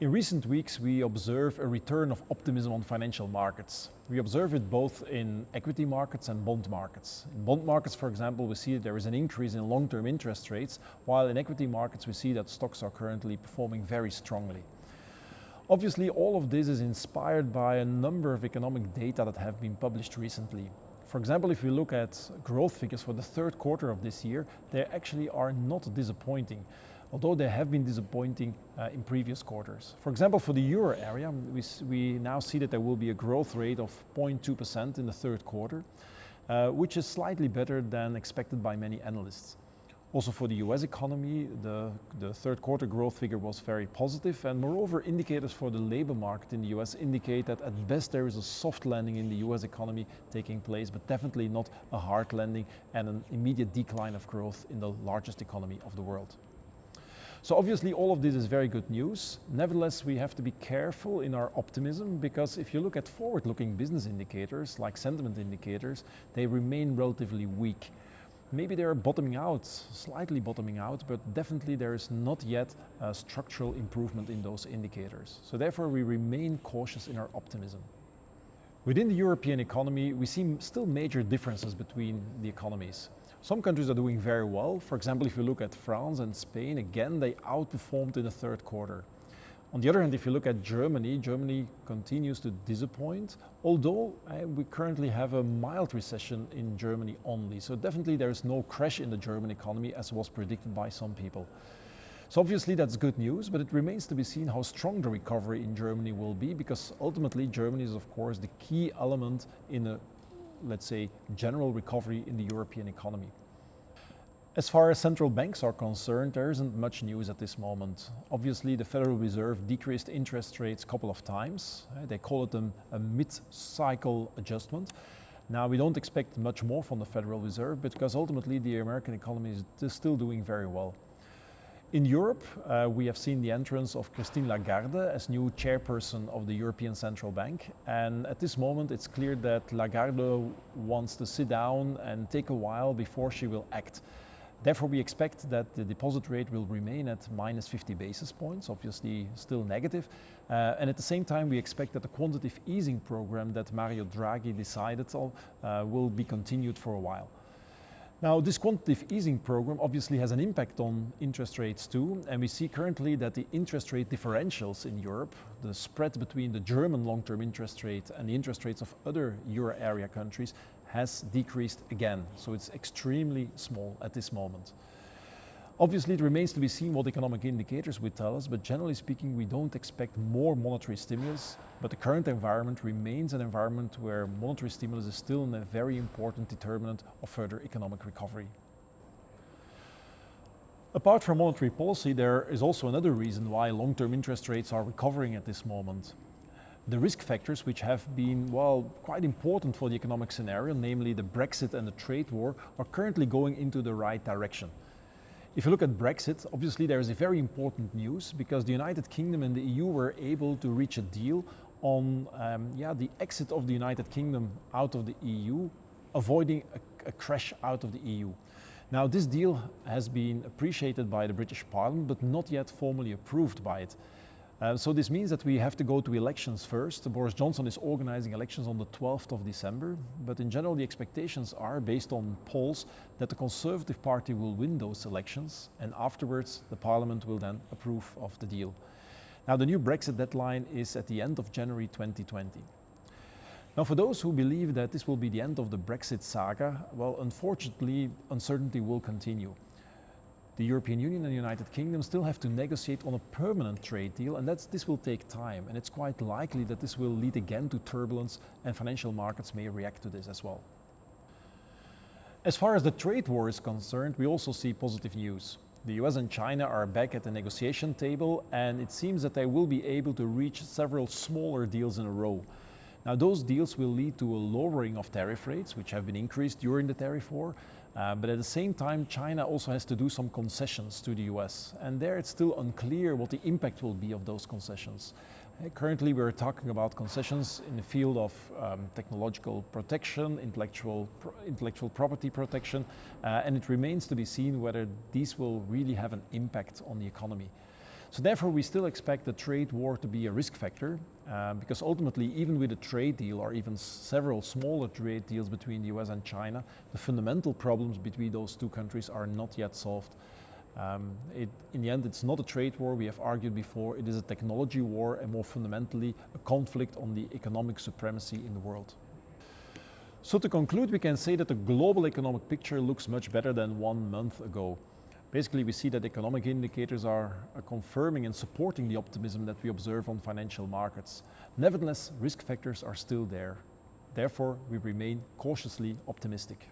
In recent weeks, we observe a return of optimism on financial markets. We observe it both in equity markets and bond markets. In bond markets, for example, we see that there is an increase in long-term interest rates, while in equity markets we see that stocks are currently performing very strongly. Obviously, all of this is inspired by a number of economic data that have been published recently. For example, if we look at growth figures for the third quarter of this year, they actually are not disappointing, although they have been disappointing in previous quarters. For example, for the euro area, we now see that there will be a growth rate of 0.2% in the third quarter, which is slightly better than expected by many analysts. Also for the US economy, the third quarter growth figure was very positive, and moreover, indicators for the labor market in the US indicate that at best there is a soft landing in the US economy taking place, but definitely not a hard landing and an immediate decline of growth in the largest economy of the world. So obviously all of this is very good news. Nevertheless, we have to be careful in our optimism, because if you look at forward-looking business indicators like sentiment indicators, they remain relatively weak. Maybe they're bottoming out, slightly bottoming out, but definitely there is not yet a structural improvement in those indicators. So therefore we remain cautious in our optimism. Within the European economy, we see still major differences between the economies. Some countries are doing very well. For example, if you look at France and Spain, again, they outperformed in the third quarter. On the other hand, if you look at Germany, Germany continues to disappoint, although we currently have a mild recession in Germany only. So definitely there is no crash in the German economy as was predicted by some people. So obviously that's good news, but it remains to be seen how strong the recovery in Germany will be, because ultimately Germany is of course the key element in a, let's say, general recovery in the European economy. As far as central banks are concerned, there isn't much news at this moment. Obviously, the Federal Reserve decreased interest rates a couple of times. They call it a mid-cycle adjustment. Now, we don't expect much more from the Federal Reserve, because ultimately the American economy is still doing very well. In Europe, we have seen the entrance of Christine Lagarde as new chairperson of the European Central Bank. And at this moment, it's clear that Lagarde wants to sit down and take a while before she will act. Therefore, we expect that the deposit rate will remain at minus 50 basis points, obviously still negative. And at the same time, we expect that the quantitative easing program that Mario Draghi decided on will be continued for a while. Now, this quantitative easing program obviously has an impact on interest rates too, and we see currently that the interest rate differentials in Europe, the spread between the German long-term interest rate and the interest rates of other euro area countries, has decreased again. So it's extremely small at this moment. Obviously, it remains to be seen what economic indicators will tell us, but generally speaking, we don't expect more monetary stimulus, but the current environment remains an environment where monetary stimulus is still a very important determinant of further economic recovery. Apart from monetary policy, there is also another reason why long-term interest rates are recovering at this moment. The risk factors, which have been, quite important for the economic scenario, namely the Brexit and the trade war, are currently going into the right direction. If you look at Brexit, obviously there is a very important news, because the United Kingdom and the EU were able to reach a deal on the exit of the United Kingdom out of the EU, avoiding a crash out of the EU. Now, this deal has been appreciated by the British Parliament, but not yet formally approved by it. So this means that we have to go to elections first. Boris Johnson is organizing elections on the 12th of December, but in general the expectations are, based on polls, that the Conservative Party will win those elections, and afterwards the Parliament will then approve of the deal. Now, the new Brexit deadline is at the end of January 2020. Now, for those who believe that this will be the end of the Brexit saga, unfortunately uncertainty will continue. The European Union and the United Kingdom still have to negotiate on a permanent trade deal, and this will take time, and it's quite likely that this will lead again to turbulence, and financial markets may react to this as well. As far as the trade war is concerned, we also see positive news. The US and China are back at the negotiation table, and it seems that they will be able to reach several smaller deals in a row. Now, those deals will lead to a lowering of tariff rates, which have been increased during the tariff war. But at the same time, China also has to do some concessions to the US. And there it's still unclear what the impact will be of those concessions. Currently, we're talking about concessions in the field of technological protection, intellectual property protection, and it remains to be seen whether these will really have an impact on the economy. So therefore, we still expect the trade war to be a risk factor, because ultimately, even with a trade deal or even several smaller trade deals between the US and China, the fundamental problems between those two countries are not yet solved. In the end, it's not a trade war, we have argued before, it is a technology war and more fundamentally a conflict on the economic supremacy in the world. So to conclude, we can say that the global economic picture looks much better than 1 month ago. Basically, we see that economic indicators are confirming and supporting the optimism that we observe on financial markets. Nevertheless, risk factors are still there. Therefore, we remain cautiously optimistic.